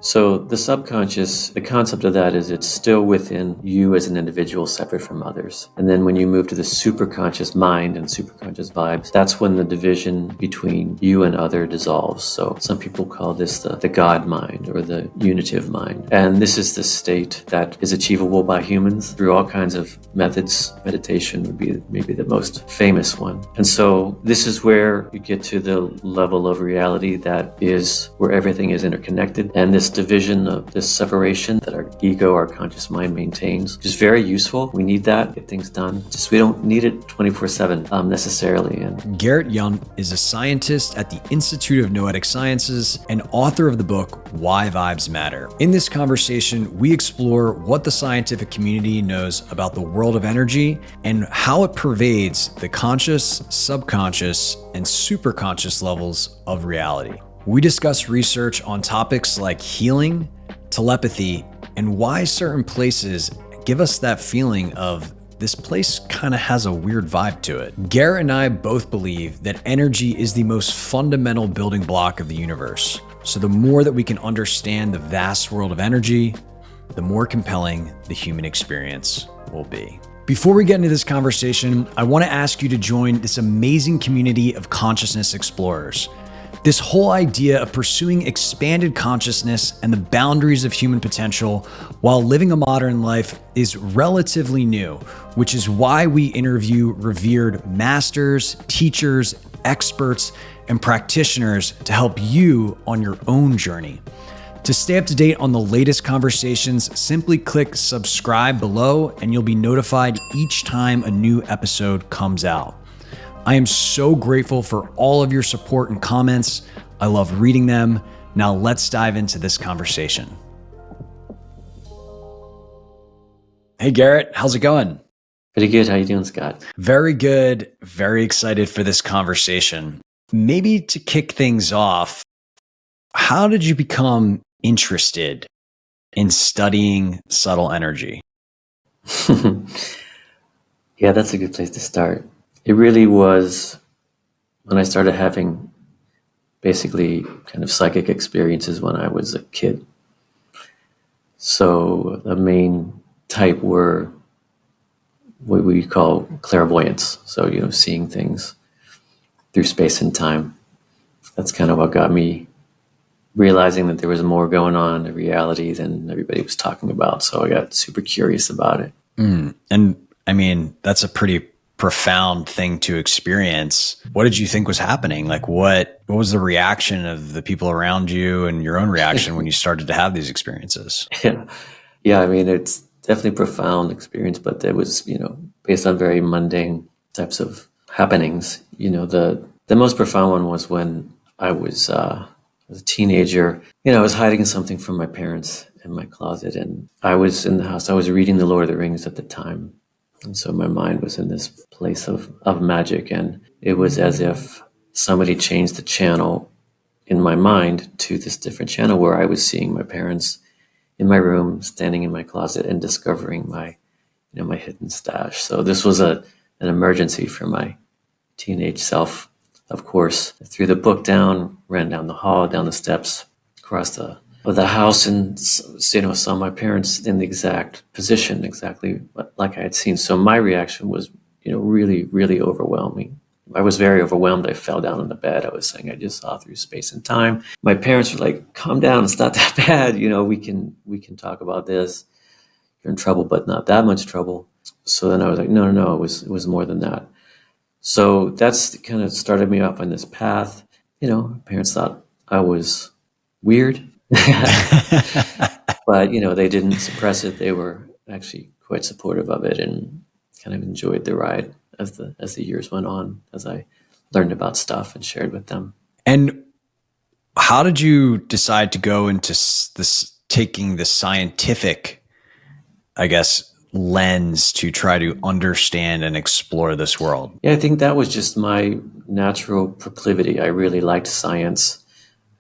So the subconscious, the concept of that is it's still within you as an individual separate from others. And then when you move to the superconscious mind and superconscious vibes, that's when the division between you and other dissolves. So some people call this the God mind or the unitive mind. And this is the state that is achievable by humans through all kinds of methods. Meditation would be maybe the most famous one. And so this is where you get to the level of reality that is where everything is interconnected. And this division of this separation that our ego, our conscious mind maintains is very useful. We need that, get things done. Just we don't need it 24/7 necessarily. And Garret Yount is a scientist at the Institute of Noetic Sciences and author of the book, Why Vibes Matter. In this conversation, we explore what the scientific community knows about the world of energy and how it pervades the conscious, subconscious, and superconscious levels of reality. We discuss research on topics like healing, telepathy, and why certain places give us that feeling of this place kind of has a weird vibe to it. Garrett and I both believe that energy is the most fundamental building block of the universe. So the more that we can understand the vast world of energy, the more compelling the human experience will be. Before we get into this conversation, I want to ask you to join this amazing community of consciousness explorers. This whole idea of pursuing expanded consciousness and the boundaries of human potential while living a modern life is relatively new, which is why we interview revered masters, teachers, experts, and practitioners to help you on your own journey. To stay up to date on the latest conversations, simply click subscribe below and you'll be notified each time a new episode comes out. I am so grateful for all of your support and comments. I love reading them. Now let's dive into this conversation. Hey Garrett, how's it going? pretty good. How you doing, Scott? Very good. Very excited for this conversation. Maybe to kick things off, how did you become interested in studying subtle energy? Yeah, that's a good place to start. It really was when I started having basically kind of psychic experiences when I was a kid. So the main type were what we call clairvoyance. So, seeing things through space and time. That's kind of what got me realizing that there was more going on in reality than everybody was talking about. So I got super curious about it. And I mean, that's a pretty profound thing to experience. What did you think was happening? Like what was the reaction of the people around you and your own reaction when you started to have these experiences? Yeah. I mean, it's definitely a profound experience, but it was, based on very mundane types of happenings. The most profound one was when I was a teenager. I was hiding something from my parents in my closet, and I was in the house. I was reading The Lord of the Rings at the time. And so my mind was in this place of magic, and it was as if somebody changed the channel in my mind to this different channel where I was seeing my parents in my room, standing in my closet and discovering my hidden stash. So this was an emergency for my teenage self. Of course, I threw the book down, ran down the hall, down the steps, across the house, and saw my parents in the exact position, exactly like I had seen. So my reaction was, really, really overwhelming. I was very overwhelmed. I fell down on the bed. I was saying I just saw through space and time. My parents were like, "Calm down. It's not that bad. We can talk about this. You're in trouble, but not that much trouble." So then I was like, no. It was more than that. So that's kind of started me off on this path. Parents thought I was weird. But, they didn't suppress it. They were actually quite supportive of it and kind of enjoyed the ride as the years went on, as I learned about stuff and shared with them. And how did you decide to go into this, taking the scientific, I guess, lens to try to understand and explore this world? Yeah, I think that was just my natural proclivity. I really liked science.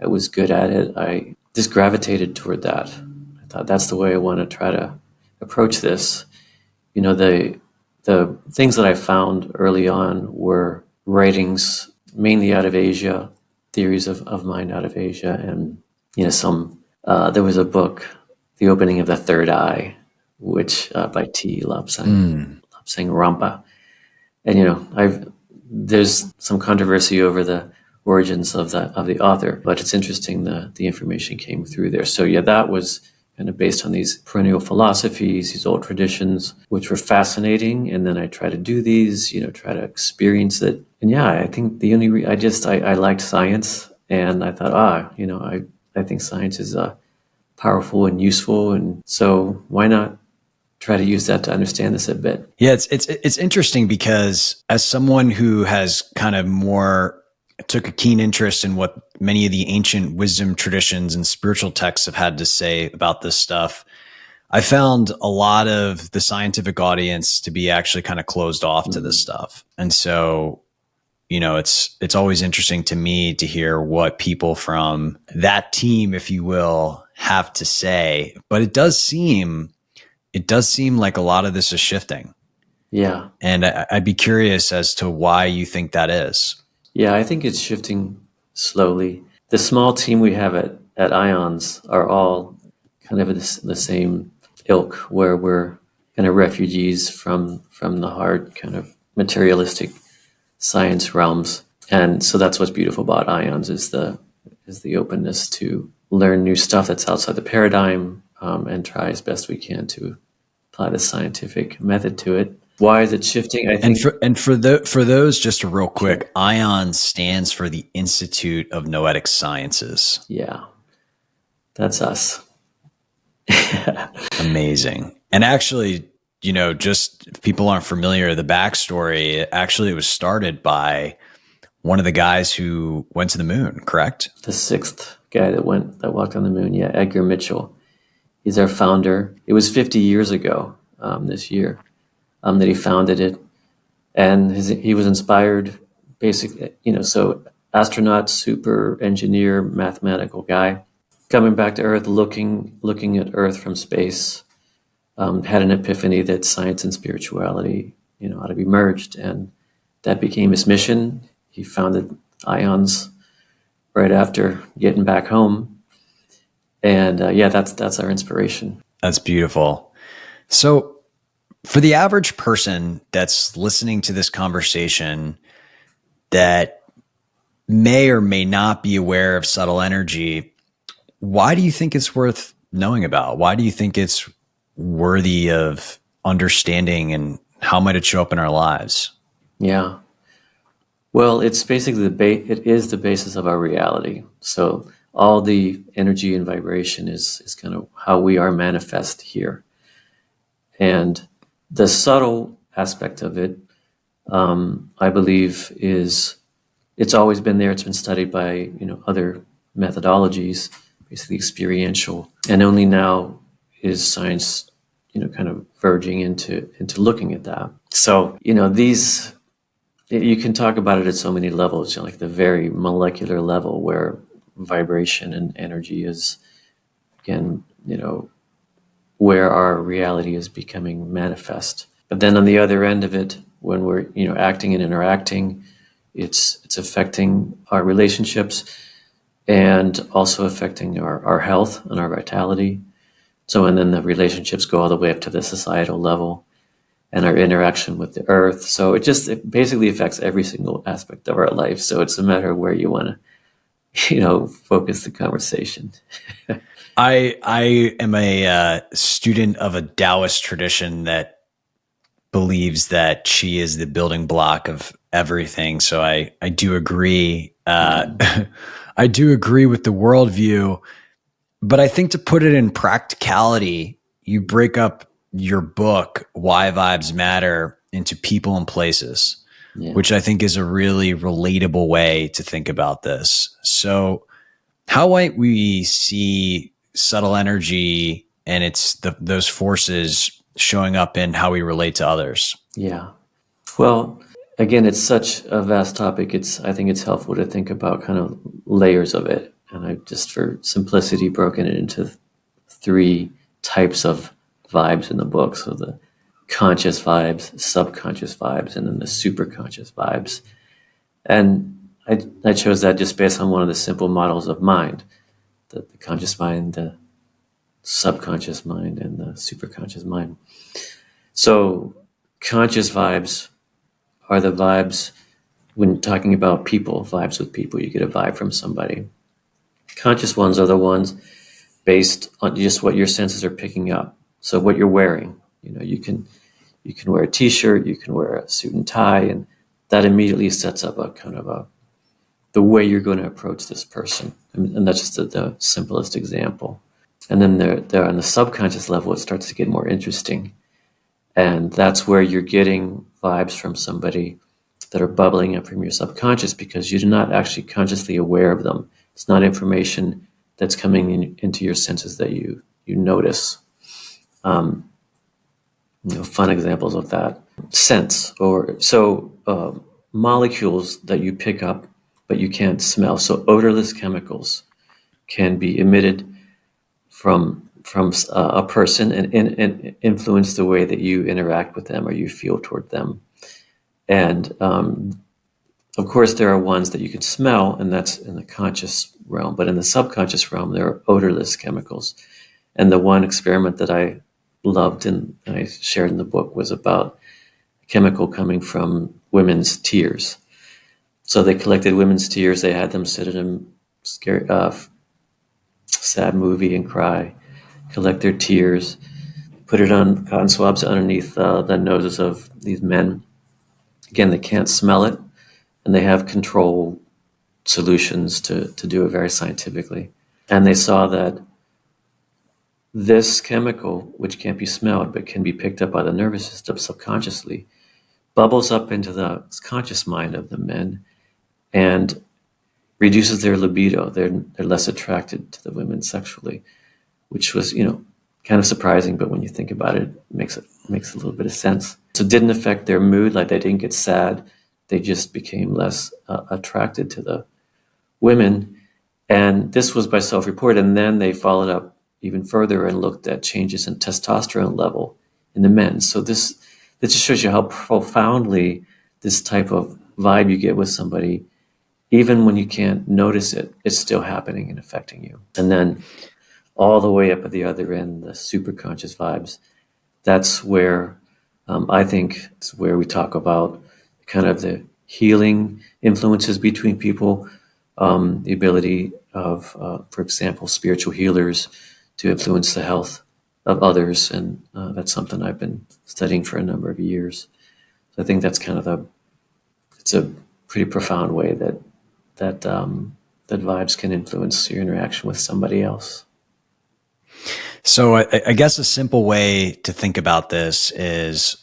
I was good at it. I just gravitated toward that. I thought that's the way I want to try to approach this. The things that I found early on were writings mainly out of Asia, theories of mind out of Asia, and some There was a book, The Opening of the Third Eye, which by T. Lobsang Rampa. And there's some controversy over the origins of the author, but it's interesting the information came through there. So yeah, that was kind of based on these perennial philosophies, these old traditions, which were fascinating. And then I try to do these, try to experience it. And yeah, I think the only I liked science, and I thought, I think science is powerful and useful, and so why not try to use that to understand this a bit. Yeah, it's interesting because as someone who has kind of more took a keen interest in what many of the ancient wisdom traditions and spiritual texts have had to say about this stuff, I found a lot of the scientific audience to be actually kind of closed off to this stuff. And so, it's always interesting to me to hear what people from that team, if you will, have to say. But it does seem like a lot of this is shifting. Yeah. And I'd be curious as to why you think that is. Yeah, I think it's shifting slowly. The small team we have at Ions are all kind of the same ilk, where we're kind of refugees from the hard kind of materialistic science realms. And so that's what's beautiful about Ions is the openness to learn new stuff that's outside the paradigm, and try as best we can to apply the scientific method to it. Why is it shifting? I think, for those, just a real quick, sure. ION stands for the Institute of Noetic Sciences. Yeah, that's us. Amazing. And actually, just if people aren't familiar, the backstory, actually it was started by one of the guys who went to the moon, correct? The sixth guy that walked on the moon. Yeah, Edgar Mitchell. He's our founder. It was 50 years ago this year that he founded it. And he was inspired, basically, so astronaut, super engineer, mathematical guy, coming back to Earth, looking at Earth from space, had an epiphany that science and spirituality, ought to be merged. And that became his mission. He founded Ions right after getting back home. And that's our inspiration. That's beautiful. So for the average person that's listening to this conversation that may or may not be aware of subtle energy, why do you think it's worth knowing about? Why do you think it's worthy of understanding, and how might it show up in our lives? Yeah. Well, it's basically it is the basis of our reality. So all the energy and vibration is kind of how we are manifest here. And the subtle aspect of it, I believe, it's always been there. It's been studied by, other methodologies, basically experiential. And only now is science, kind of verging into looking at that. So, you can talk about it at so many levels, like the very molecular level where vibration and energy is, again, where our reality is becoming manifest. But then on the other end of it, when we're, acting and interacting, it's affecting our relationships and also affecting our health and our vitality. So, and then the relationships go all the way up to the societal level and our interaction with the earth. So it basically affects every single aspect of our life. So it's a matter of where you want to, focus the conversation. I am a student of a Taoist tradition that believes that Qi is the building block of everything. So I do agree. I do agree with the worldview, but I think to put it in practicality, you break up your book, Why Vibes Matter, into people and places, which I think is a really relatable way to think about this. So how might we see subtle energy and those forces showing up in how we relate to others? Yeah. Well, again, it's such a vast topic. I think it's helpful to think about kind of layers of it. And I've just, for simplicity, broken it into 3 types of vibes in the book. So the conscious vibes, subconscious vibes, and then the superconscious vibes. And I chose that just based on one of the simple models of mind. the conscious mind, the subconscious mind, and the superconscious mind. So conscious vibes are the vibes when talking about people, vibes with people, you get a vibe from somebody. Conscious ones are the ones based on just what your senses are picking up. So what you're wearing, you can wear a t-shirt, you can wear a suit and tie, and that immediately sets up a kind of the way you're going to approach this person. And that's just the simplest example. And then there on the subconscious level, it starts to get more interesting. And that's where you're getting vibes from somebody that are bubbling up from your subconscious because you're not actually consciously aware of them. It's not information that's coming into your senses that you notice. Fun examples of that. Scents, molecules that you pick up but you can't smell. So odorless chemicals can be emitted from a person and influence the way that you interact with them or you feel toward them. And of course, there are ones that you can smell, and that's in the conscious realm. But in the subconscious realm, there are odorless chemicals. And the one experiment that I loved and I shared in the book was about a chemical coming from women's tears. So they collected women's tears. They had them sit in a scary, sad movie and cry, collect their tears, put it on cotton swabs underneath the noses of these men. Again, they can't smell it, and they have control solutions to do it very scientifically. And they saw that this chemical, which can't be smelled but can be picked up by the nervous system subconsciously, bubbles up into the conscious mind of the men and reduces their libido. They're less attracted to the women sexually, which was, kind of surprising, but when you think about it, it makes a little bit of sense. So it didn't affect their mood, like they didn't get sad. They just became less attracted to the women. And this was by self-report. And then they followed up even further and looked at changes in testosterone level in the men. So this just shows you how profoundly this type of vibe you get with somebody, even when you can't notice it, it's still happening and affecting you. And then all the way up at the other end, the superconscious vibes, that's where I think it's where we talk about kind of the healing influences between people, the ability of, for example, spiritual healers to influence the health of others. And that's something I've been studying for a number of years. So I think that's kind of it's a pretty profound way that vibes can influence your interaction with somebody else. So I guess a simple way to think about this is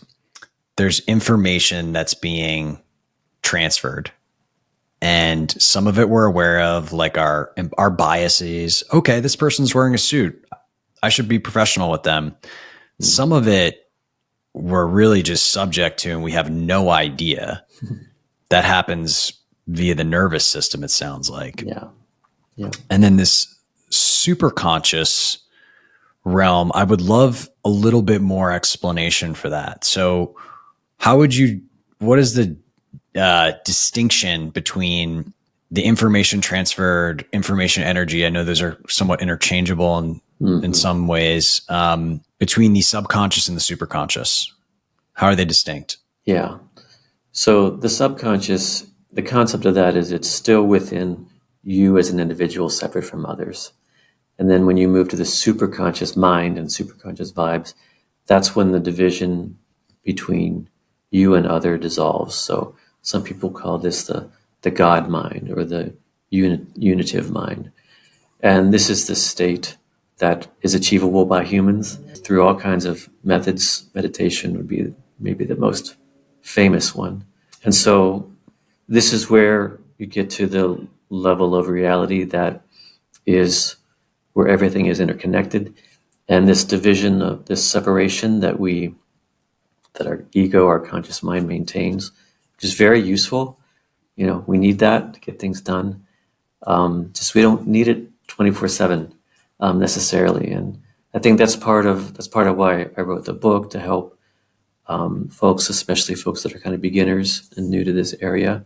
there's information that's being transferred, and some of it we're aware of, like our biases. Okay, this person's wearing a suit, I should be professional with them. Some of it we're really just subject to, and we have no idea. That happens via the nervous system, it sounds like. Yeah. And then this super conscious realm, I would love a little bit more explanation for that. So what is the distinction between the information transferred, information energy? I know those are somewhat interchangeable in some ways, between the subconscious and the superconscious. How are they distinct? Yeah. So the subconscious, the concept of that is it's still within you as an individual, separate from others. And then when you move to the superconscious mind and superconscious vibes, that's when the division between you and other dissolves. So some people call this the God mind or the unitive mind. And this is the state that is achievable by humans through all kinds of methods. Meditation would be maybe the most famous one. And so this is where you get to the level of reality that is where everything is interconnected. And this division of this separation that our ego, our conscious mind maintains, which is very useful. We need that to get things done. Just we don't need it 24/7 necessarily. And I think that's part of why I wrote the book, to help folks, especially folks that are kind of beginners and new to this area,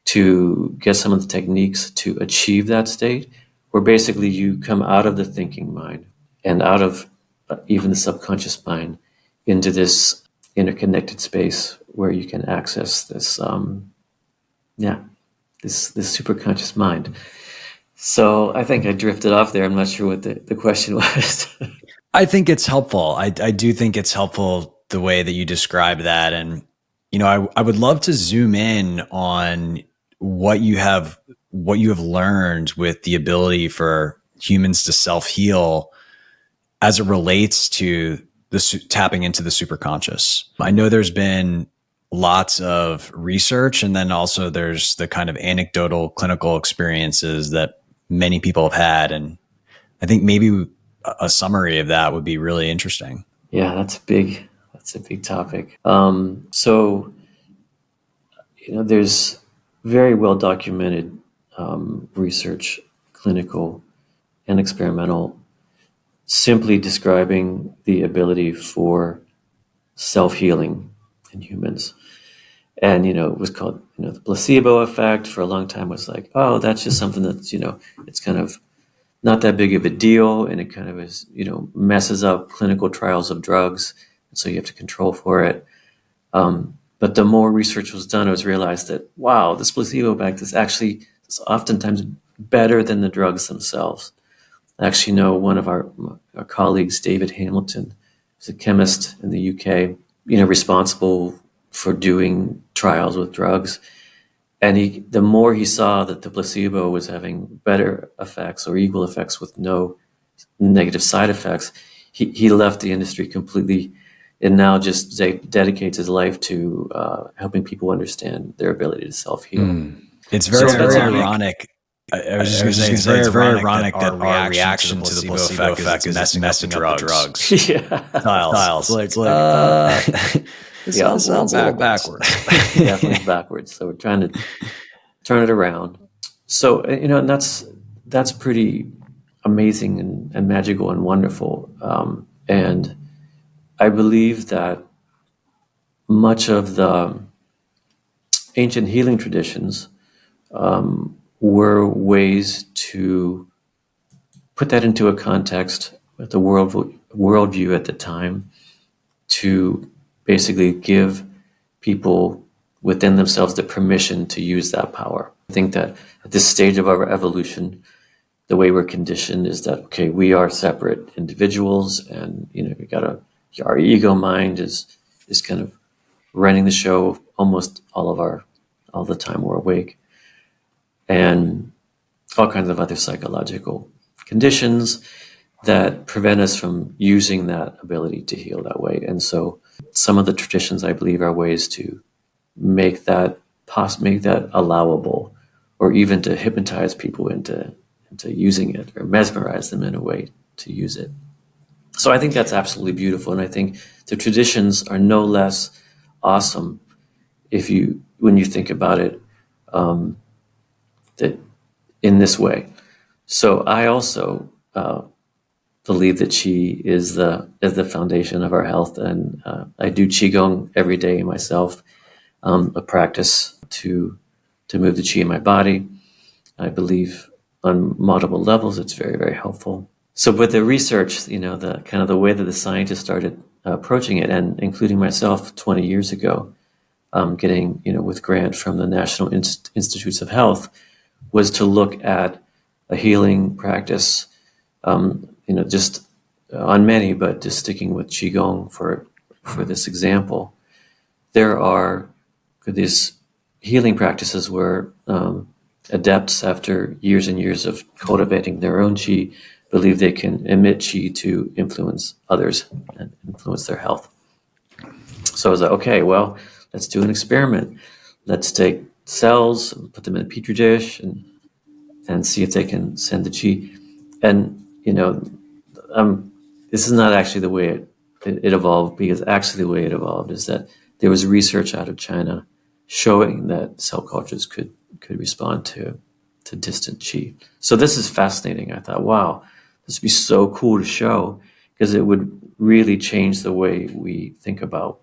to get some of the techniques to achieve that state where basically you come out of the thinking mind and out of even the subconscious mind into this interconnected space where you can access this, this superconscious mind. So I think I drifted off there. I'm not sure what the question was. I think it's helpful. I do think it's helpful the way that you describe that. And, I would love to zoom in on what you have learned with the ability for humans to self-heal as it relates to tapping into the superconscious. I know there's been lots of research, and then also there's the kind of anecdotal clinical experiences that many people have had. And I think maybe a summary of that would be really interesting. Yeah, that's a big topic. So, there's very well documented research, clinical and experimental, simply describing the ability for self-healing in humans. And, it was called, the placebo effect. For a long time was like, oh, that's just something that's, it's kind of not that big of a deal. And it kind of is, messes up clinical trials of drugs. And so you have to control for it. But the more research was done, it was realized that, wow, this placebo effect is actually oftentimes better than the drugs themselves. I actually know one of our colleagues, David Hamilton, who's a chemist in the UK, responsible for doing trials with drugs. And the more he saw that the placebo was having better effects or equal effects with no negative side effects, he left the industry completely and now just dedicates his life to helping people understand their ability to self-heal. It's very ironic. I was just going to say, it's very ironic that our reaction to the placebo effect is messing up the drugs. Yeah. Tiles. It's like it sounds a little backwards. Definitely backwards. So we're trying to turn it around. So, and that's pretty amazing and magical and wonderful. And I believe that much of the ancient healing traditions were ways to put that into a context with the worldview at the time, to basically give people within themselves the permission to use that power. I think that at this stage of our evolution, the way we're conditioned is that, okay, we are separate individuals, and our ego mind is kind of running the show almost all the time we're awake, and all kinds of other psychological conditions that prevent us from using that ability to heal that way. And so some of the traditions, I believe, are ways to make that allowable, or even to hypnotize people into using it, or mesmerize them in a way to use it. So I think that's absolutely beautiful. And I think the traditions are no less awesome when you think about it, that in this way. So I also believe that Qi is the foundation of our health, and I do Qigong every day myself, a practice to move the Qi in my body. I believe on multiple levels it's very, very helpful. So with the research, the kind of the way that the scientists started approaching it, and including myself 20 years ago, getting, with grant from the National Institutes of Health, was to look at a healing practice, just on many, but just sticking with Qigong for this example. There are these healing practices where adepts, after years and years of cultivating their own Qi, believe they can emit Qi to influence others and influence their health. So I was like, okay, well, let's do an experiment. Let's take cells, put them in a petri dish, and see if they can send the Qi. And, this is not actually the way it evolved, because actually the way it evolved is that there was research out of China showing that cell cultures could respond to distant Qi. So this is fascinating. I thought, wow, this would be so cool to show, because it would really change the way we think about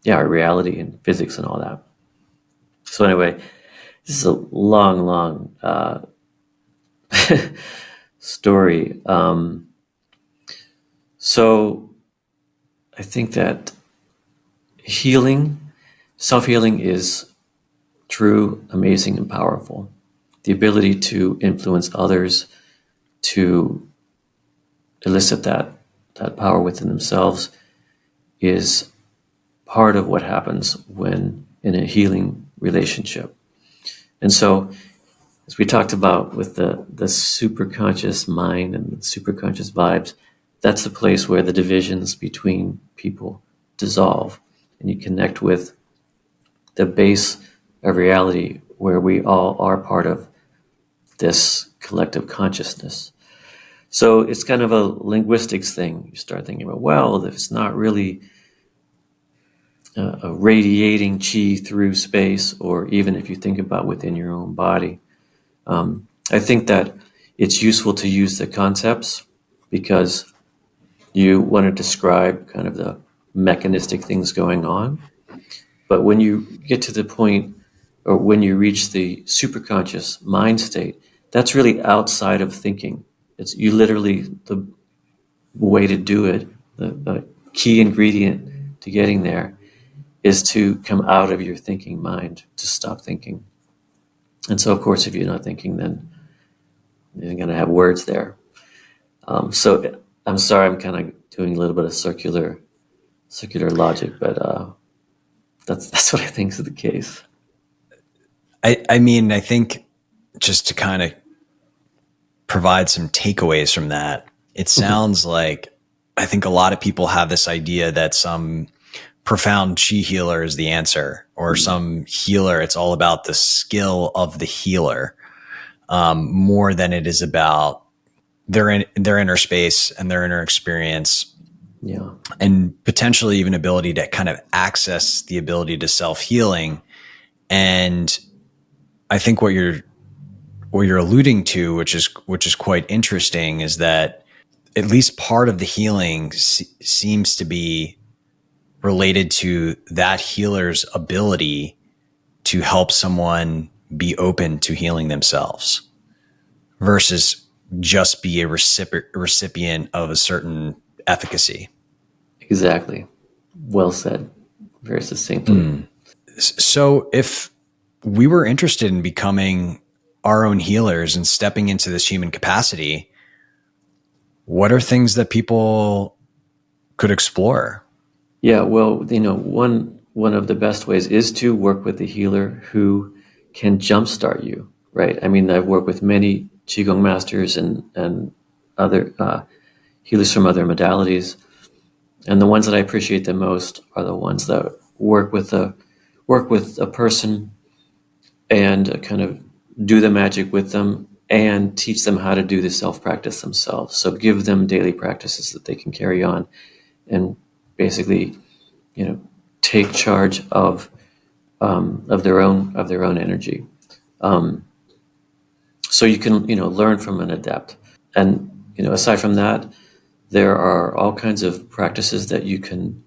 our reality and physics and all that. So anyway, this is a long story. So I think that self-healing is true, amazing, and powerful. The ability to influence others, to elicit that power within themselves is part of what happens when in a healing relationship. And so, as we talked about with the superconscious mind and the superconscious vibes, that's the place where the divisions between people dissolve and you connect with the base of reality where we all are part of this collective consciousness. So it's kind of a linguistics thing. You start thinking about, well, if it's not really radiating chi through space, or even if you think about within your own body, I think that it's useful to use the concepts because you want to describe kind of the mechanistic things going on. But when you get to the point, or when you reach the superconscious mind state, that's really outside of thinking. It's you literally, the way to do it, the key ingredient to getting there is to come out of your thinking mind, to stop thinking. And so, of course, if you're not thinking, then you're going to have words there. So I'm sorry, I'm kind of doing a little bit of circular logic, but that's what I think is the case. I mean, I think just to kind of provide some takeaways from that, it sounds like I think a lot of people have this idea that some profound chi healer is the answer, or some healer, it's all about the skill of the healer, more than it is about their inner space and their inner experience. Yeah. And potentially even ability to kind of access the ability to self-healing. And I think what you're alluding to, which is quite interesting, is that at least part of the healing seems to be related to that healer's ability to help someone be open to healing themselves versus just be a recipient of a certain efficacy. Exactly. Well said. Very succinctly. So if we were interested in becoming our own healers and stepping into this human capacity, what are things that people could explore? Yeah, well, one of the best ways is to work with a healer who can jumpstart you, right? I mean, I've worked with many qigong masters and other healers from other modalities, and the ones that I appreciate the most are the ones that work with a person and kind of do the magic with them and teach them how to do the self-practice themselves. So give them daily practices that they can carry on and basically, take charge of their own energy. So you can, learn from an adept. And, aside from that, there are all kinds of practices that you can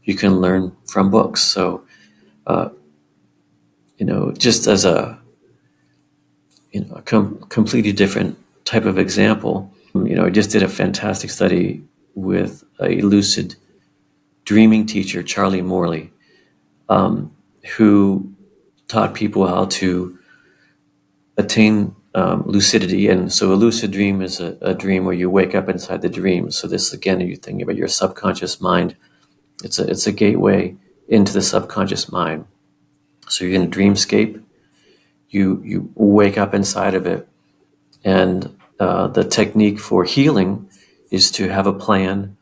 learn from books. So, just as a, completely different type of example, I just did a fantastic study with a lucid dreaming teacher, Charlie Morley, who taught people how to attain lucidity. And so a lucid dream is a dream where you wake up inside the dream. So this, again, you're thinking about your subconscious mind. It's a gateway into the subconscious mind. So you're in a dreamscape. You wake up inside of it. And the technique for healing is to have a plan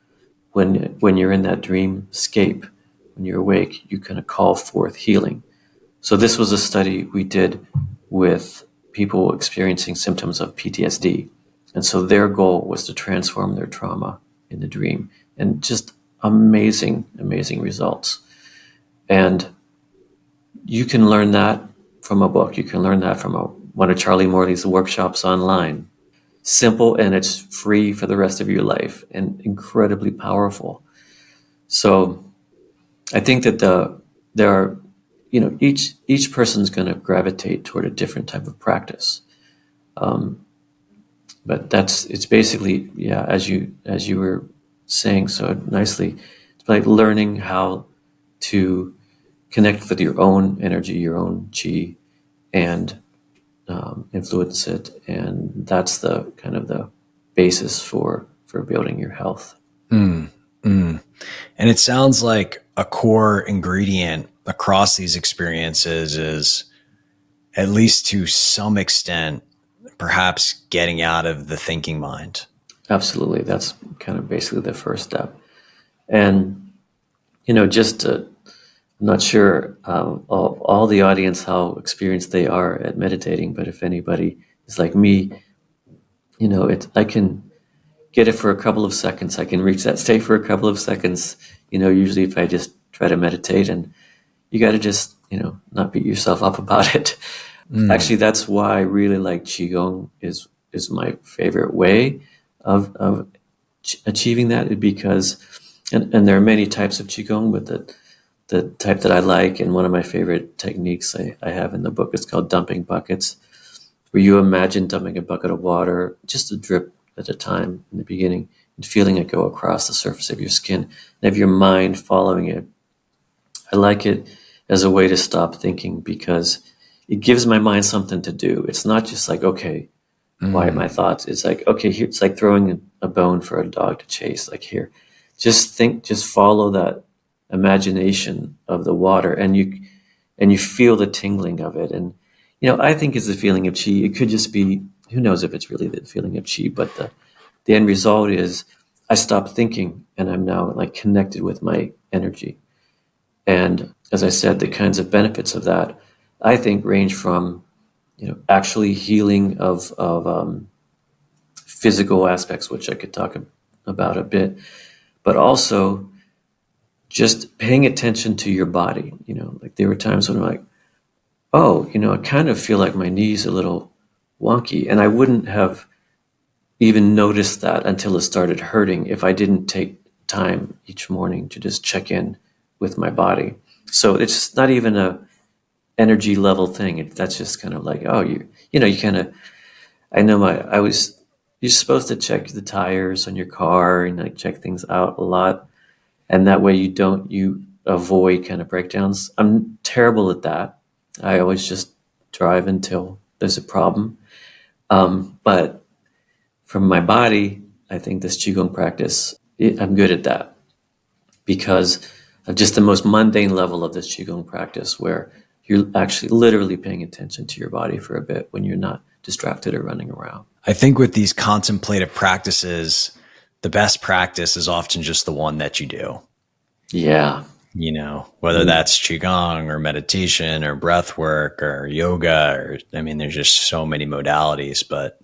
when you're in that dreamscape. When you're awake, you kind of call forth healing. So this was a study we did with people experiencing symptoms of PTSD. And so their goal was to transform their trauma in the dream, and just amazing, amazing results. And you can learn that from a book. You can learn that from one of Charlie Morley's workshops online. Simple, and it's free for the rest of your life, and incredibly powerful. So I think that there are, each person's going to gravitate toward a different type of practice. But it's basically, yeah, as you were saying so nicely, it's like learning how to connect with your own energy, your own chi, and influence it, and that's the kind of the basis for building your health. Mm, mm. And it sounds like a core ingredient across these experiences is, at least to some extent, perhaps getting out of the thinking mind. Absolutely, that's kind of basically the first step. And just to, I'm not sure all the audience how experienced they are at meditating, but if anybody is like me, I can get it for a couple of seconds. I can reach that state for a couple of seconds. Usually if I just try to meditate, and you got to just not beat yourself up about it. Actually, that's why I really like qigong. Is my favorite way of achieving that, because and there are many types of qigong, but the type that I like, and one of my favorite techniques I have in the book, is called dumping buckets, where you imagine dumping a bucket of water, just a drip at a time in the beginning, and feeling it go across the surface of your skin, and have your mind following it. I like it as a way to stop thinking, because it gives my mind something to do. It's not just like, okay, quiet my thoughts. It's like, okay, here, it's like throwing a bone for a dog to chase. Like, here, just think, just follow that imagination of the water, and you feel the tingling of it. And I think it's the feeling of chi. It could just be, who knows if it's really the feeling of chi, but the end result is I stop thinking, and I'm now like connected with my energy. And as I said, the kinds of benefits of that, I think, range from actually healing of physical aspects, which I could talk about a bit, but also just paying attention to your body. Like there were times when I'm like, oh, I kind of feel like my knee's a little wonky, and I wouldn't have even noticed that until it started hurting if I didn't take time each morning to just check in with my body. So it's not even a energy level thing. That's just kind of like, oh, you kind of, you're supposed to check the tires on your car and like check things out a lot. And that way you avoid kind of breakdowns. I'm terrible at that. I always just drive until there's a problem. But from my body, I think this Qigong practice, I'm good at that, because of just the most mundane level of this Qigong practice, where you're actually literally paying attention to your body for a bit when you're not distracted or running around. I think with these contemplative practices, the best practice is often just the one that you do. Yeah. Whether that's qigong or meditation or breath work or yoga, there's just so many modalities, but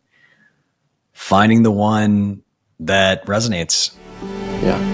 finding the one that resonates. Yeah.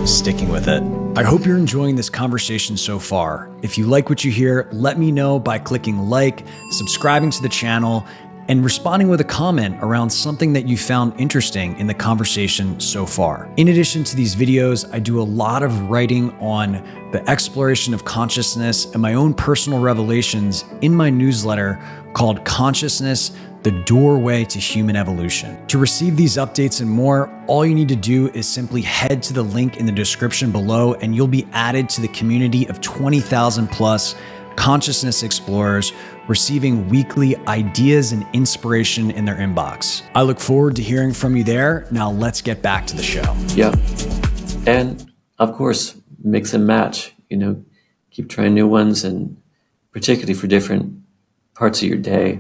Sticking with it. I hope you're enjoying this conversation so far. If you like what you hear, let me know by clicking like, subscribing to the channel, and responding with a comment around something that you found interesting in the conversation so far. In addition to these videos, I do a lot of writing on the exploration of consciousness and my own personal revelations in my newsletter called Consciousness: The Doorway to Human Evolution. To receive these updates and more, all you need to do is simply head to the link in the description below, and you'll be added to the community of 20,000 plus consciousness explorers receiving weekly ideas and inspiration in their inbox. I look forward to hearing from you there. Now let's get back to the show. Yeah. And of course, mix and match, keep trying new ones, and particularly for different parts of your day.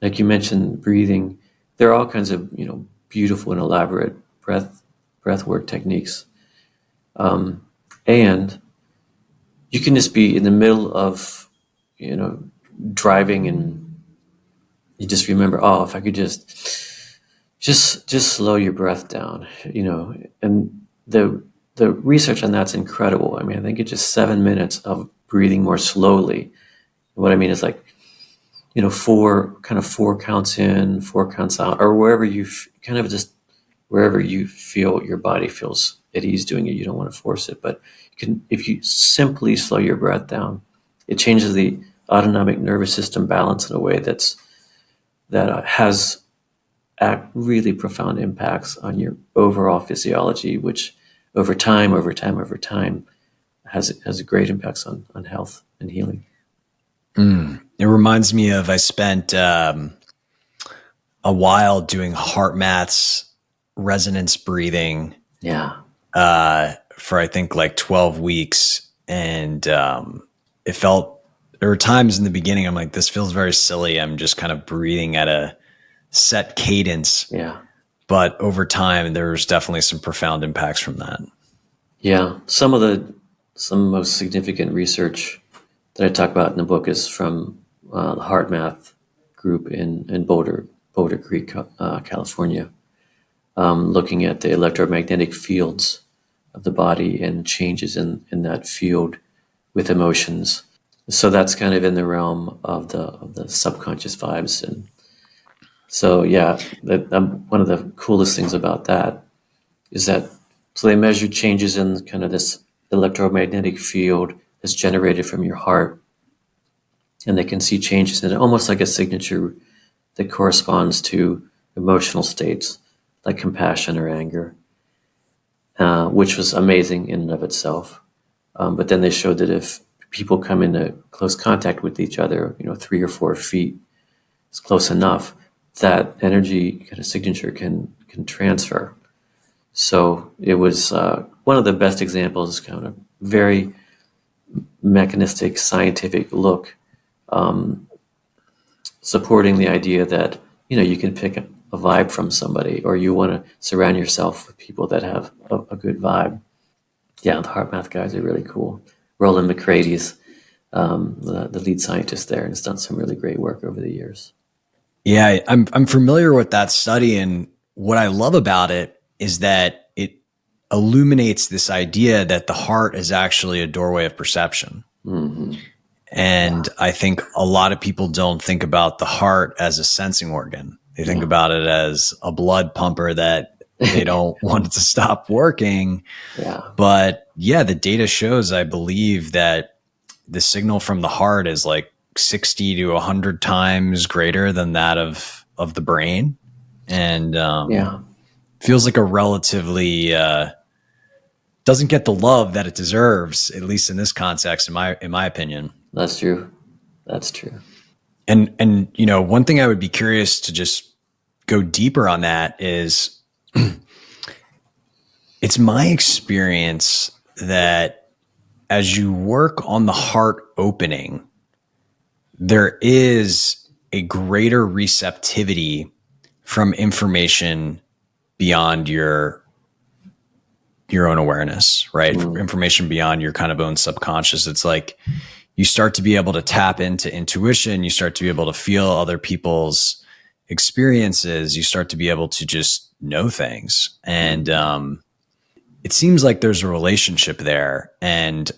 Like you mentioned, breathing. There are all kinds of, beautiful and elaborate breath work techniques. And you can just be in the middle of, driving, and you just remember, oh, if I could just slow your breath down, and the research on that's incredible. I think it's just 7 minutes of breathing more slowly. What I mean is like, four counts in, 4 counts out, or wherever wherever you feel your body feels at ease doing it. You don't want to force it, but if you simply slow your breath down, it changes the autonomic nervous system balance in a way that has really profound impacts on your overall physiology, which over time has a great impacts on health and healing. It reminds me of, I spent a while doing heart maths, resonance breathing. Yeah. For I think like 12 weeks. And it felt, there were times in the beginning I'm like, this feels very silly. I'm just kind of breathing at a set cadence. Yeah. But over time, there's definitely some profound impacts from that. Yeah. Some most significant research that I talk about in the book is from the Heart Math group in Boulder Creek, California, looking at the electromagnetic fields of the body and changes in that field with emotions. So that's kind of in the realm of the subconscious vibes. And so, yeah, one of the coolest things about that is that, so they measure changes in kind of this electromagnetic field that's generated from your heart. And they can see changes in it, almost like a signature that corresponds to emotional states like compassion or anger, which was amazing in and of itself. But then they showed that if people come into close contact with each other, 3 or 4 feet is close enough, that energy kind of signature can transfer. So it was one of the best examples, kind of very mechanistic, scientific look, supporting the idea that, you can pick a vibe from somebody, or you want to surround yourself with people that have a good vibe. Yeah, the heart math guys are really cool. Roland McCrady's the lead scientist there, and has done some really great work over the years. Yeah, I'm familiar with that study, and what I love about it is that it illuminates this idea that the heart is actually a doorway of perception. Mm-hmm. And I think a lot of people don't think about the heart as a sensing organ. They think about it as a blood pumper that they don't want it to stop working. Yeah. But yeah, the data shows, I believe, that the signal from the heart is like 60 to 100 times greater than that of the brain. And feels like a relatively doesn't get the love that it deserves, at least in this context, in my opinion. That's true. That's true. And one thing I would be curious to just go deeper on that is it's my experience that as you work on the heart opening, there is a greater receptivity from information beyond your own awareness, right? Information beyond your kind of own subconscious. It's like you start to be able to tap into intuition. You start to be able to feel other people's experiences. You start to be able to just know things. And it seems like there's a relationship there. And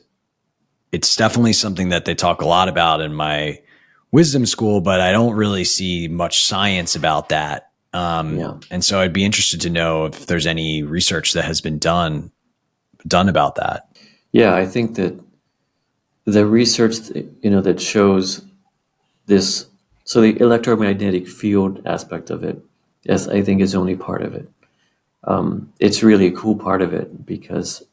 it's definitely something that they talk a lot about in my wisdom school, but I don't really see much science about that. And so I'd be interested to know if there's any research that has been done about that. Yeah, I think that the research, that shows this, so the electromagnetic field aspect of it, yes, I think is only part of it. It's really a cool part of it because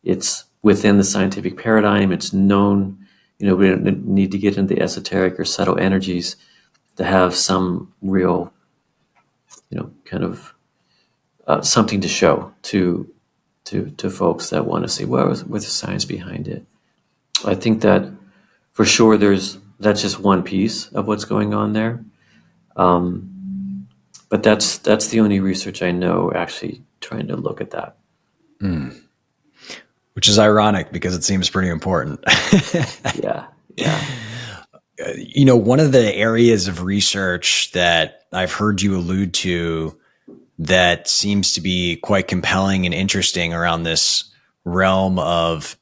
it's within the scientific paradigm. It's known, we don't need to get into the esoteric or subtle energies to have some real, kind of something to show to folks that want to see what's the science behind it. I think that for sure that's just one piece of what's going on there. But that's the only research I know actually trying to look at that. Which is ironic because it seems pretty important. Yeah. One of the areas of research that I've heard you allude to that seems to be quite compelling and interesting around this realm of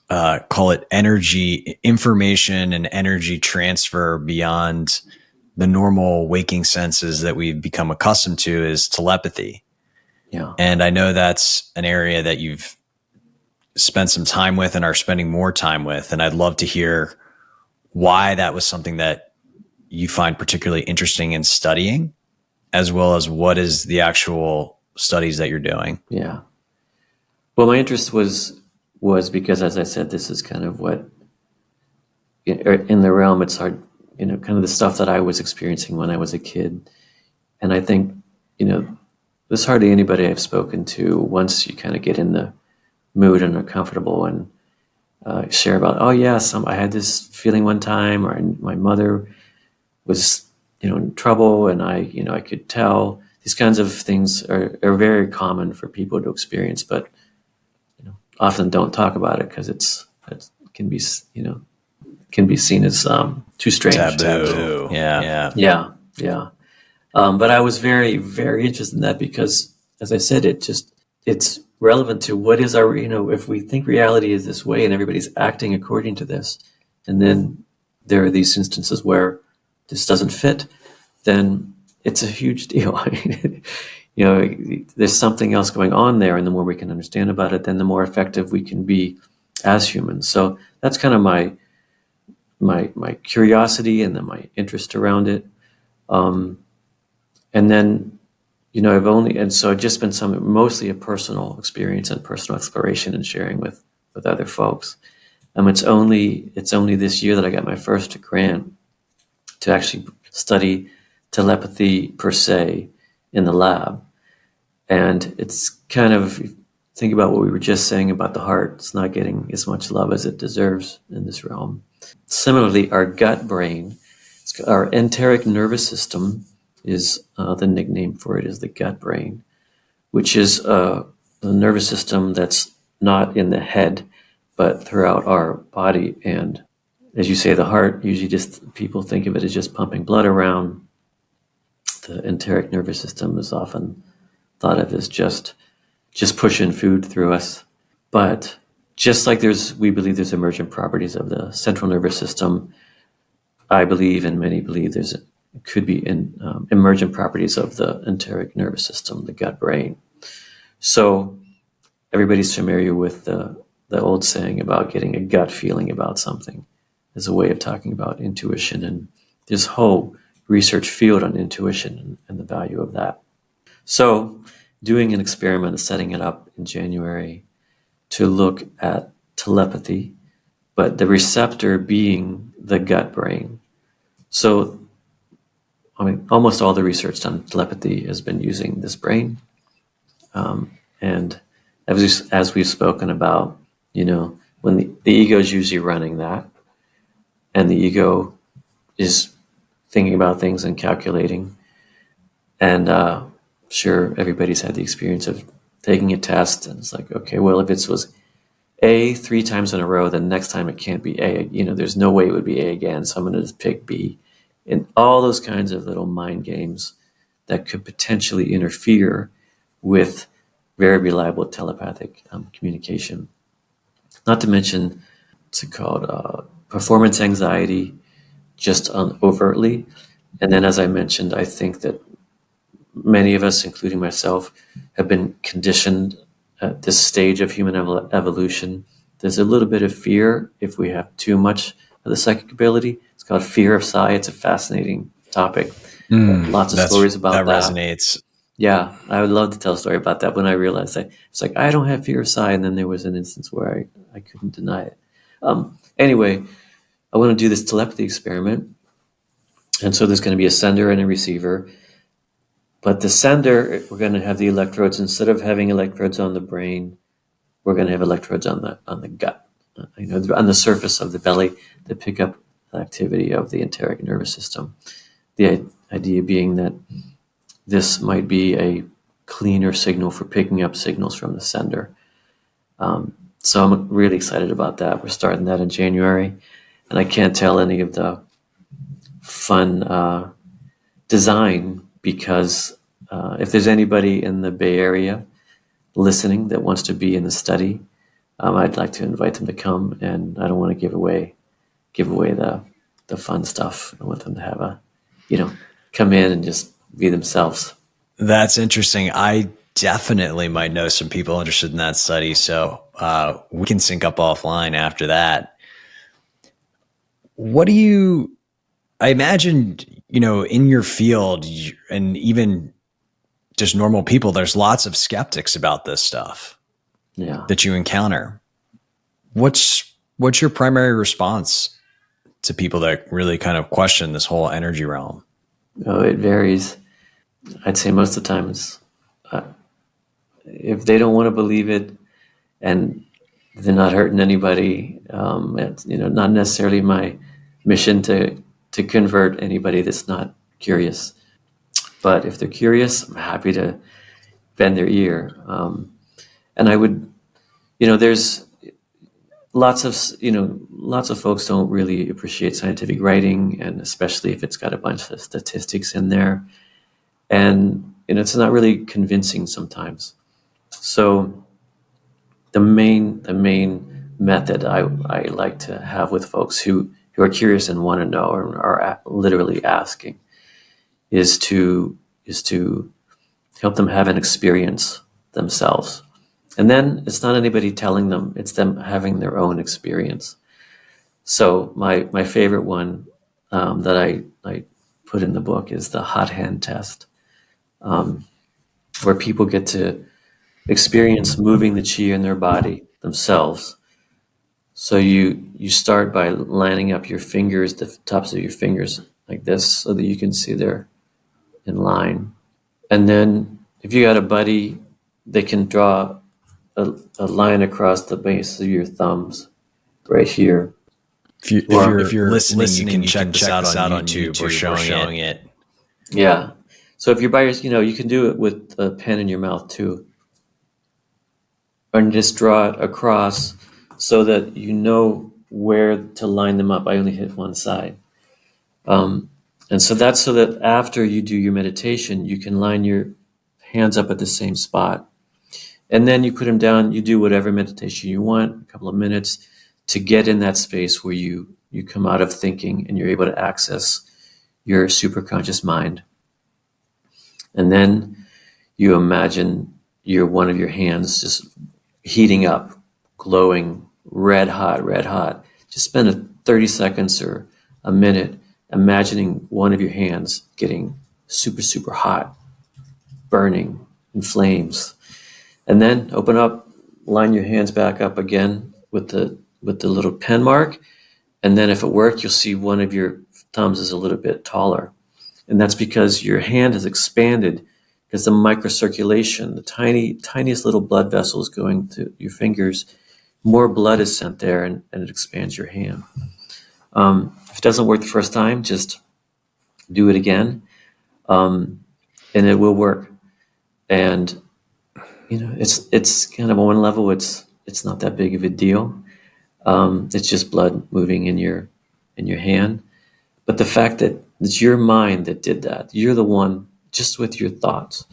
call it energy, information and energy transfer beyond the normal waking senses that we've become accustomed to is telepathy. Yeah. And I know that's an area that you've spent some time with and are spending more time with. And I'd love to hear why that was something that you find particularly interesting in studying as well as what is the actual studies that you're doing? Yeah. Well, my interest was because, as I said, this is kind of what in the realm. It's hard, kind of the stuff that I was experiencing when I was a kid, and I think, there's hardly anybody I've spoken to once you kind of get in the mood and are comfortable and share about, oh yeah, I had this feeling one time, or my mother was, in trouble, and I could tell. These kinds of things are very common for people to experience, but often don't talk about it because it can be, can be seen as too strange. Taboo. Yeah. Yeah. But I was very, very interested in that because, as I said, it's relevant to what is our, if we think reality is this way and everybody's acting according to this, and then there are these instances where this doesn't fit, then it's a huge deal. I mean, there's something else going on there, and the more we can understand about it, then the more effective we can be as humans. So that's kind of my curiosity and then my interest around it. And then, so it's just been mostly a personal experience and personal exploration and sharing with other folks. It's only this year that I got my first grant to actually study telepathy per se in the lab. And it's kind of, think about what we were just saying about the heart. It's not getting as much love as it deserves in this realm. Similarly, our gut brain, our enteric nervous system is the nickname for it, is the gut brain, which is the nervous system that's not in the head, but throughout our body. And as you say, the heart, usually just people think of it as just pumping blood around. The enteric nervous system is often thought of as just pushing food through us. But just like we believe there's emergent properties of the central nervous system, I believe, and many believe, could be emergent properties of the enteric nervous system, the gut brain. So everybody's familiar with the old saying about getting a gut feeling about something as a way of talking about intuition, and this whole research field on intuition and the value of that. So doing an experiment and setting it up in January to look at telepathy, but the receptor being the gut brain. So, almost all the research on telepathy has been using this brain. And as we've spoken about, when the ego is usually running that, and the ego is thinking about things and calculating. And sure, everybody's had the experience of taking a test, and it's like, okay, well, if it was A 3 times in a row, then next time it can't be A. There's no way it would be A again, so I'm going to just pick B. And all those kinds of little mind games that could potentially interfere with very reliable telepathic communication. Not to mention, what's it called, performance anxiety, just overtly. And then, as I mentioned, I think that many of us, including myself, have been conditioned at this stage of human evolution. There's a little bit of fear if we have too much of the psychic ability. It's called fear of psi. It's a fascinating topic. Lots of stories about that. That resonates. Yeah, I would love to tell a story about that. When I realized that, it's like, I don't have fear of psi, and then there was an instance where I couldn't deny it. Anyway, I want to do this telepathy experiment. And so there's going to be a sender and a receiver. But the sender, we're going to have the electrodes. Instead of having electrodes on the brain, we're going to have electrodes on the gut, on the surface of the belly that pick up the activity of the enteric nervous system. The idea being that this might be a cleaner signal for picking up signals from the sender. So I'm really excited about that. We're starting that in January, and I can't tell any of the fun design, because if there's anybody in the Bay Area listening that wants to be in the study, I'd like to invite them to come, and I don't want to give away the fun stuff. I want them to have come in and just be themselves. That's interesting. I definitely might know some people interested in that study, so we can sync up offline after that. I imagine in your field and even just normal people, there's lots of skeptics about this stuff that you encounter. What's your primary response to people that really kind of question this whole energy realm? Oh, it varies. I'd say most of the times, if they don't want to believe it and they're not hurting anybody, it's not necessarily my mission to convert anybody that's not curious. But if they're curious, I'm happy to bend their ear. And I would, there's lots of folks don't really appreciate scientific writing, and especially if it's got a bunch of statistics in there. And it's not really convincing sometimes. So the main method I like to have with folks who are curious and want to know or are literally asking is to help them have an experience themselves. And then it's not anybody telling them, it's them having their own experience. So my favorite one that I put in the book is the hot hand test, where people get to experience moving the chi in their body themselves. So you start by lining up your fingers, the tops of your fingers like this, so that you can see they're in line. And then if you got a buddy, they can draw a line across the base of your thumbs right here. If you're listening, you can check this out on YouTube. We're showing it. Yeah. So if you're by yourself, you can do it with a pen in your mouth too. And just draw it across so that you know where to line them up. I only hit one side. And so that's so that after you do your meditation, you can line your hands up at the same spot. And then you put them down, you do whatever meditation you want, a couple of minutes, to get in that space where you come out of thinking and you're able to access your superconscious mind. And then you imagine one of your hands just heating up, glowing, red hot. Just spend 30 seconds or a minute imagining one of your hands getting super, super hot, burning in flames. And then open up, line your hands back up again with the little pen mark. And then if it worked, you'll see one of your thumbs is a little bit taller. And that's because your hand has expanded, because the microcirculation, the tiniest little blood vessels going to your fingers, more blood is sent there and it expands your hand. If it doesn't work the first time, just do it again, and it will work. And it's kind of on one level, it's not that big of a deal. It's just blood moving in your hand. But the fact that it's your mind that did that, you're the one just with your thoughts.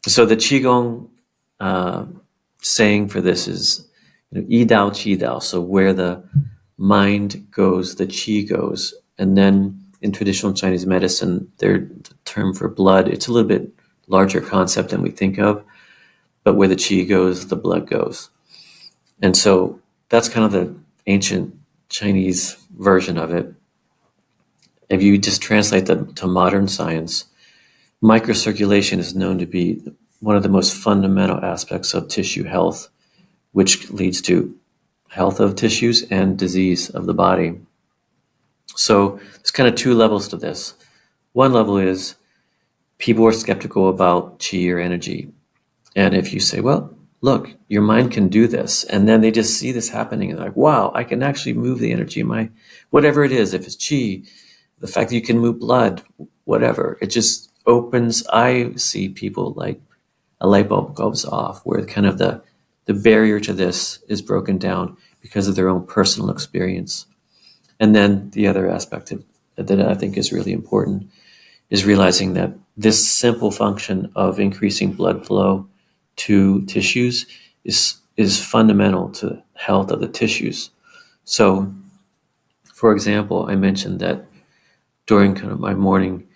So the Qigong saying for this is, Yi Dao Qi Dao. So where the mind goes, the Qi goes. And then in traditional Chinese medicine, the term for blood, it's a little bit larger concept than we think of. But where the Qi goes, the blood goes. And so that's kind of the ancient Chinese version of it. If you just translate that to modern science, microcirculation is known to be one of the most fundamental aspects of tissue health, which leads to health of tissues and disease of the body. So there's kind of two levels to this. One level is people are skeptical about qi or energy. And if you say, well, look, your mind can do this, and then they just see this happening and they're like, wow, I can actually move the energy in my, whatever it is, if it's qi, the fact that you can move blood, whatever, it just opens. I see people like a light bulb goes off where kind of the barrier to this is broken down because of their own personal experience. And then the other aspect that I think is really important is realizing that this simple function of increasing blood flow to tissues is fundamental to health of the tissues. So, for example, I mentioned that during kind of my morning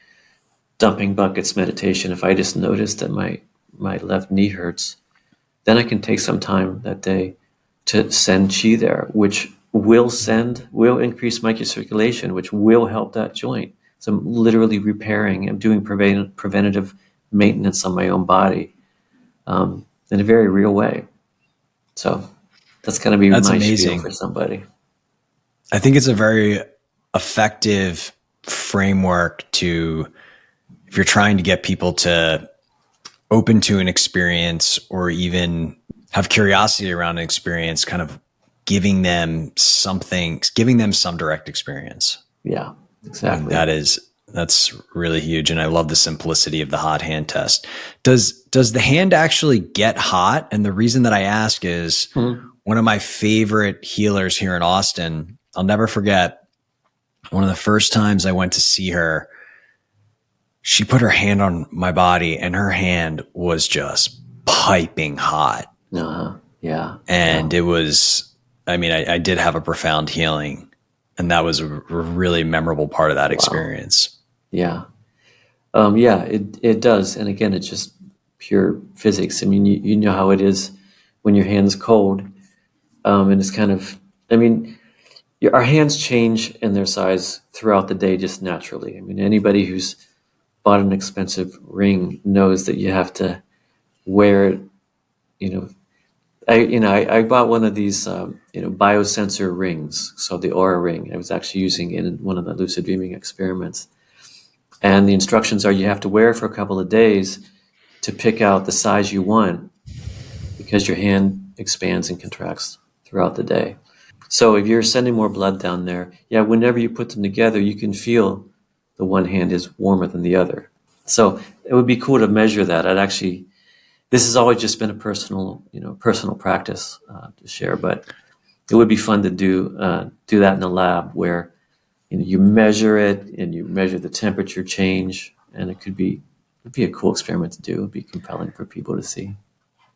dumping buckets meditation, if I just notice that my left knee hurts, then I can take some time that day to send qi there, which will increase microcirculation, which will help that joint. So I'm literally repairing. I'm doing preventative maintenance on my own body in a very real way. So that's going to be That's my spiel amazing. for somebody. I think it's a very effective framework to, if you're trying to get people to open to an experience or even have curiosity around an experience, kind of giving them something, giving them some direct experience. Yeah, I mean, exactly. that's really huge. And I love the simplicity of the hot hand test. Does the hand actually get hot? And the reason that I ask is one of my favorite healers here in Austin, I'll never forget, one of the first times I went to see her, she put her hand on my body and her hand was just piping hot. Yeah. And it was, I mean, I did have a profound healing, and that was a really memorable part of that experience. Yeah. Yeah, it does. And again, it's just pure physics. I mean, you know how it is when your hand's cold. And it's kind of, I mean, our hands change in their size throughout the day just naturally. I mean, anybody who's bought an expensive ring knows that you have to wear it. I bought one of these biosensor rings. So the Aura ring I was actually using in one of the lucid dreaming experiments. And the instructions are you have to wear it for a couple of days to pick out the size you want, because your hand expands and contracts throughout the day. So if you're sending more blood down there, whenever you put them together, you can feel the one hand is warmer than the other. So it would be cool to measure that. This has always just been a personal practice to share, but it would be fun to do that in a lab where you measure it and you measure the temperature change, and it'd be a cool experiment to do. It'd be compelling for people to see.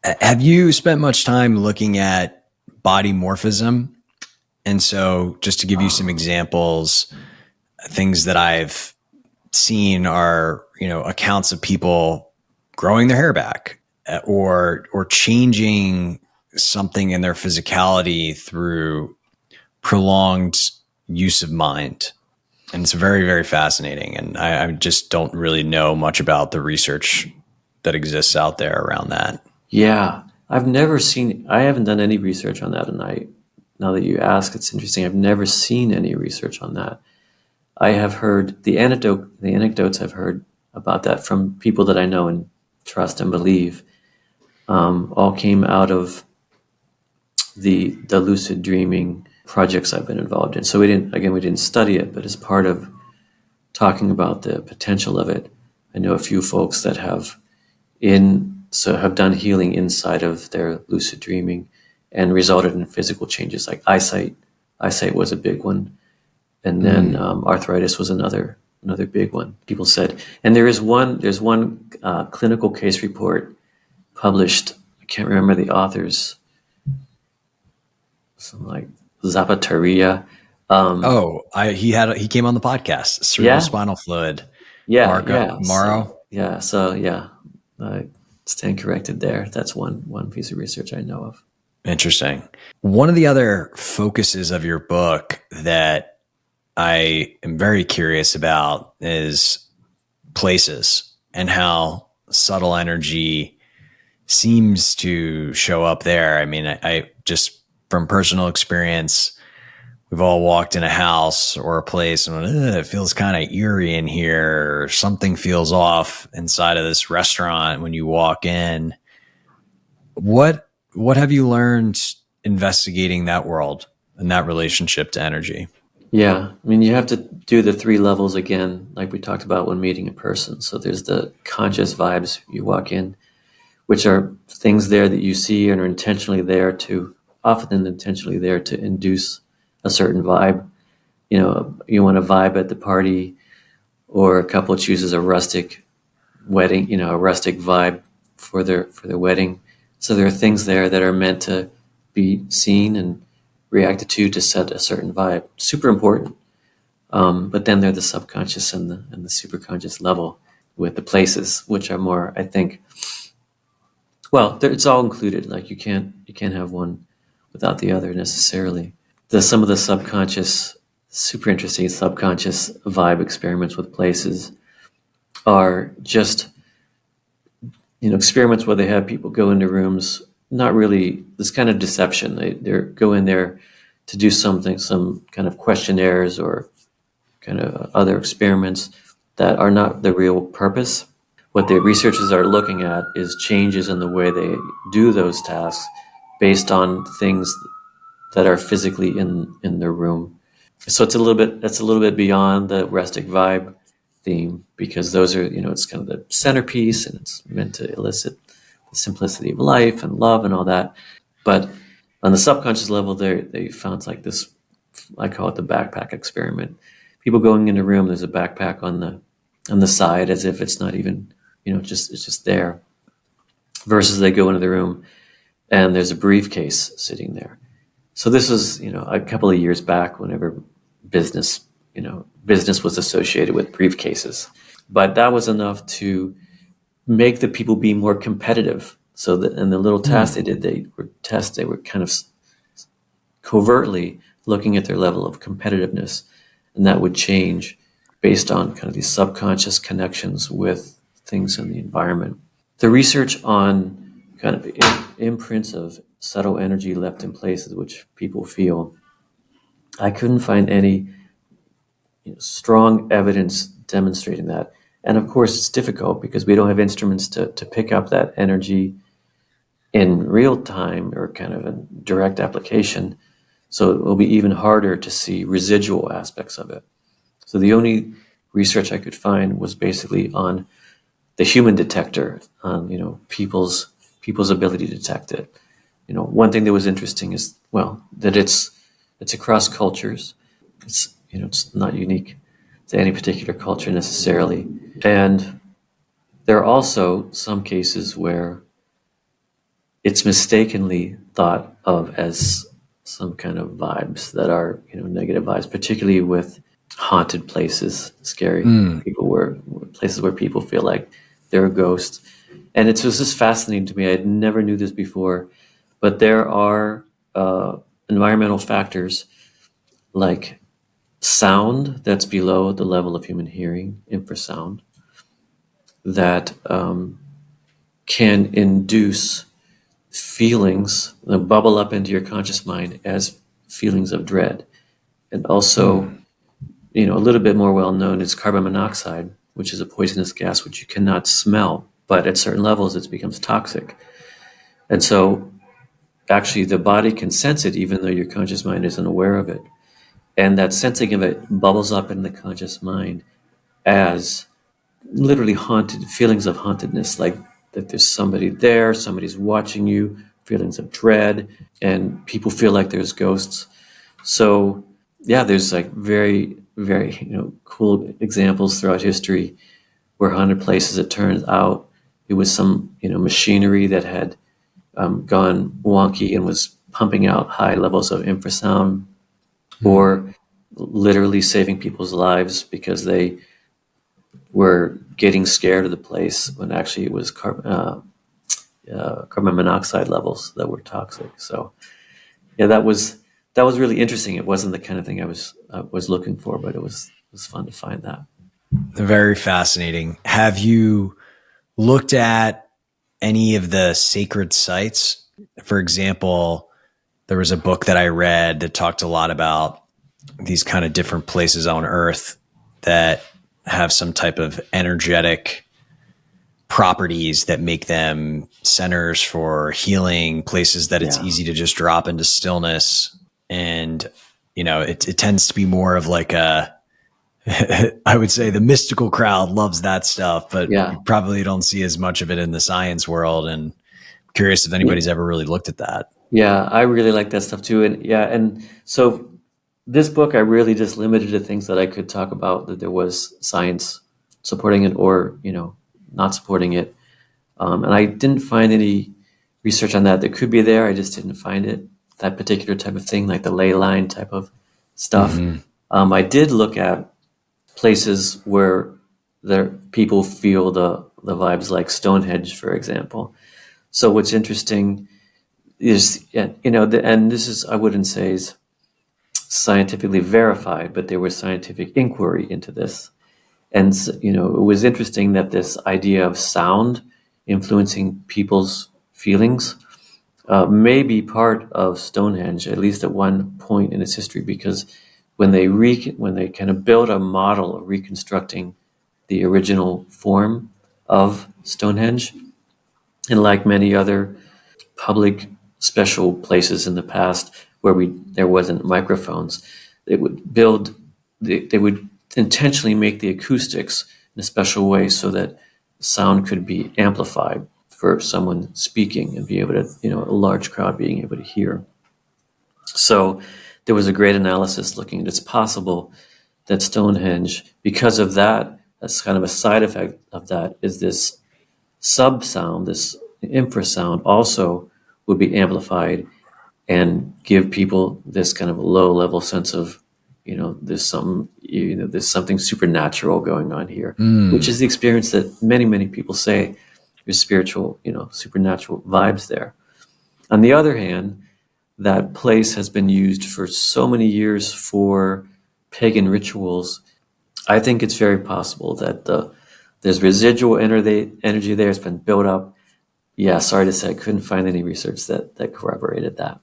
Have you spent much time looking at body morphism? And so just to give you some examples, things that I've seen are, accounts of people growing their hair back or changing something in their physicality through prolonged use of mind. And it's very, very fascinating. And I just don't really know much about the research that exists out there around that. Yeah, I haven't done any research on that. And now that you ask, it's interesting. I've never seen any research on that. I have heard the anecdotes I've heard about that from people that I know and trust and believe, all came out of the lucid dreaming projects I've been involved in. So we didn't study it, but as part of talking about the potential of it, I know a few folks that have done healing inside of their lucid dreaming and resulted in physical changes like eyesight. Eyesight was a big one. And then arthritis was another big one. People said, and there's one clinical case report published. I can't remember the authors. Something like Zapataria. He came on the podcast. Cerebrospinal fluid. Morrow. Yeah. So I stand corrected there. That's one piece of research I know of. Interesting. One of the other focuses of your book that I am very curious about is places and how subtle energy seems to show up there. I mean, I just from personal experience, we've all walked in a house or a place and went, it feels kind of eerie in here, or something feels off inside of this restaurant when you walk in. What have you learned investigating that world and that relationship to energy? Yeah, I mean, you have to do the 3 levels again, like we talked about when meeting a person. So there's the conscious vibes you walk in, which are things there that you see and are often intentionally there to induce a certain vibe. You want to vibe at the party, or a couple chooses a rustic wedding, a rustic vibe for their wedding. So there are things there that are meant to be seen and reacted to set a certain vibe. Super important. But then they're the subconscious and the superconscious level with the places, which are more, I think, well, it's all included. Like you can't have one without the other necessarily. Some of the subconscious super interesting subconscious vibe experiments with places are just, experiments where they have people go into rooms, not really this kind of deception. They go in there to do something, some kind of questionnaires or kind of other experiments that are not the real purpose. What the researchers are looking at is changes in the way they do those tasks based on things that are physically in the room. So that's a little bit beyond the rustic vibe theme, because those are, it's kind of the centerpiece and it's meant to elicit the simplicity of life and love and all that. But on the subconscious level, they found like this, I call it the backpack experiment. People going in a room, there's a backpack on the side as if it's not even, it's just there. Versus they go into the room and there's a briefcase sitting there. So this was, a couple of years back, whenever business was associated with briefcases. But that was enough to make the people be more competitive. So that in the little tasks they did, they were kind of covertly looking at their level of competitiveness, and that would change based on kind of these subconscious connections with things in the environment. The research on kind of imprints of subtle energy left in places which people feel, I couldn't find any strong evidence demonstrating that. And of course, it's difficult because we don't have instruments to pick up that energy in real time or kind of a direct application. So it will be even harder to see residual aspects of it. So the only research I could find was basically on the human detector, on people's ability to detect it. One thing that was interesting is, that it's across cultures. It's not unique to any particular culture necessarily. And there are also some cases where it's mistakenly thought of as some kind of vibes that are, negative vibes, particularly with haunted places, scary people places where people feel like they're a ghost. And it was just fascinating to me. I never knew this before, but there are environmental factors like sound that's below the level of human hearing, infrasound, that can induce feelings that bubble up into your conscious mind as feelings of dread. And also, a little bit more well known is carbon monoxide, which is a poisonous gas which you cannot smell, but at certain levels it becomes toxic. And so actually the body can sense it even though your conscious mind isn't aware of it. And that sensing of it bubbles up in the conscious mind as literally haunted feelings of hauntedness, like that there's somebody there, somebody's watching you, feelings of dread, and people feel like there's ghosts. So yeah, there's like very, very cool examples throughout history where haunted places, it turns out it was some machinery that had gone wonky and was pumping out high levels of infrasound, or literally saving people's lives because they were getting scared of the place when actually it was carbon monoxide levels that were toxic. So yeah, that was really interesting. It wasn't the kind of thing I was looking for, but it was fun to find that. Very fascinating. Have you looked at any of the sacred sites? For example, there was a book that I read that talked a lot about these kind of different places on Earth that have some type of energetic properties that make them centers for healing, places that it's easy to just drop into stillness. And, it tends to be more of like I would say the mystical crowd loves that stuff, but you probably don't see as much of it in the science world. And I'm curious if anybody's ever really looked at that. Yeah, I really like that stuff too. And so this book, I really just limited to things that I could talk about, that there was science supporting it or, not supporting it. And I didn't find any research on that. There could be there. I just didn't find it, that particular type of thing, like the ley line type of stuff. I did look at places where the people feel the vibes, like Stonehenge, for example. So what's interesting is, and this is, I wouldn't say is scientifically verified, but there was scientific inquiry into this. And, it was interesting that this idea of sound influencing people's feelings may be part of Stonehenge, at least at one point in its history, because when they kind of built a model of reconstructing the original form of Stonehenge, and like many other public special places in the past where there wasn't microphones, they would intentionally make the acoustics in a special way so that sound could be amplified for someone speaking and be able to, a large crowd being able to hear. So there was a great analysis looking at it's possible that Stonehenge, because of that, that's kind of a side effect of that, is this sub-sound, this infrasound also would be amplified and give people this kind of low-level sense of, there's something supernatural going on here, which is the experience that many, many people say there's spiritual, supernatural vibes there. On the other hand, that place has been used for so many years for pagan rituals. I think it's very possible that there's residual energy there. It's been built up. Yeah, sorry to say, I couldn't find any research that corroborated that.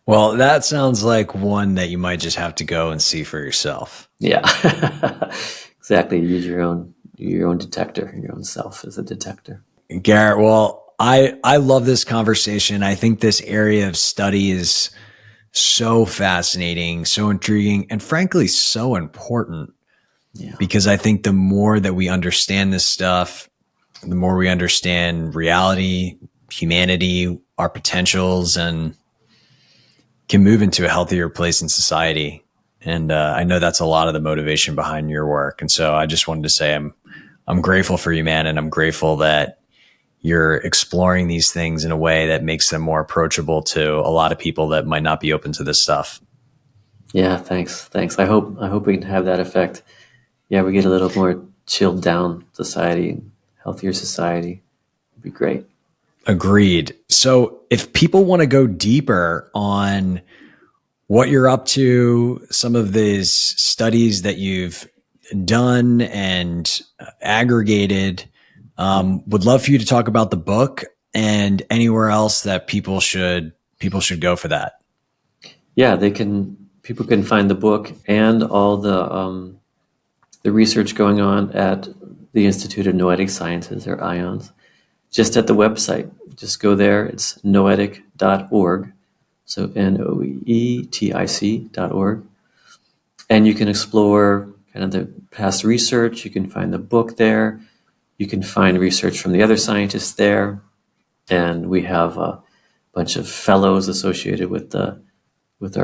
Well, that sounds like one that you might just have to go and see for yourself. Yeah, exactly. Use your own detector, your own self as a detector. Garrett, well, I love this conversation. I think this area of study is so fascinating, so intriguing, and frankly, so important. Yeah. Because I think the more that we understand this stuff, the more we understand reality, humanity, our potentials, and can move into a healthier place in society. And I know that's a lot of the motivation behind your work. And so I just wanted to say I'm grateful for you, man. And I'm grateful that you're exploring these things in a way that makes them more approachable to a lot of people that might not be open to this stuff. Yeah, thanks. I hope we can have that effect. Yeah, we get a little more chilled down society, healthier society. It'd be great. Agreed. So if people want to go deeper on what you're up to, some of these studies that you've done and aggregated, would love for you to talk about the book and anywhere else that people should go for that. Yeah, people can find the book and all the research going on at the Institute of Noetic Sciences, or IONS, just at the website. Just go there. It's noetic.org. So noetic.org. And you can explore kind of the past research. You can find the book there. You can find research from the other scientists there. And we have a bunch of fellows associated with our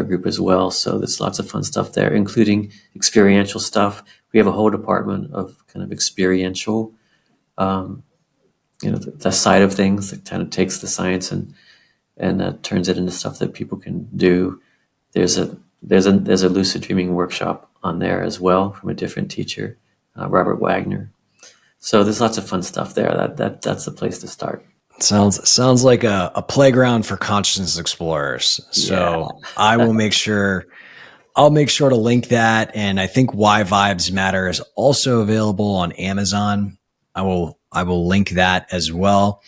group as well. So there's lots of fun stuff there, including experiential stuff. We have a whole department of kind of experiential, the side of things that kind of takes the science and turns it into stuff that people can do. There's a lucid dreaming workshop on there as well from a different teacher, Robert Wagner. So there's lots of fun stuff there. That's the place to start. Sounds like a playground for consciousness explorers. So yeah. I'll make sure to link that. And I think Why Vibes Matter is also available on Amazon. I will link that as well.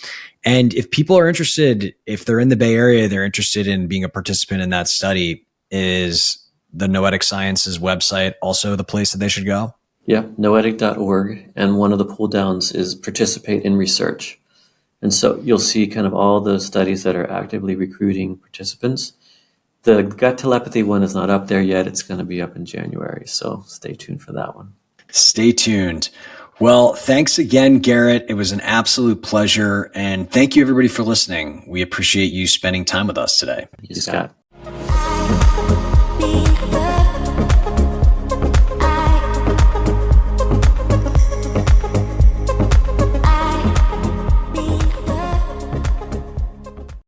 And if people are interested, if they're in the Bay Area, they're interested in being a participant in that study, is the Noetic Sciences website also the place that they should go? Yeah, noetic.org. And one of the pull downs is participate in research. And so you'll see kind of all the studies that are actively recruiting participants. The gut telepathy one is not up there yet. It's going to be up in January. So stay tuned for that one. Stay tuned. Well, thanks again, Garrett. It was an absolute pleasure. And thank you, everybody, for listening. We appreciate you spending time with us today. Thank you, Scott.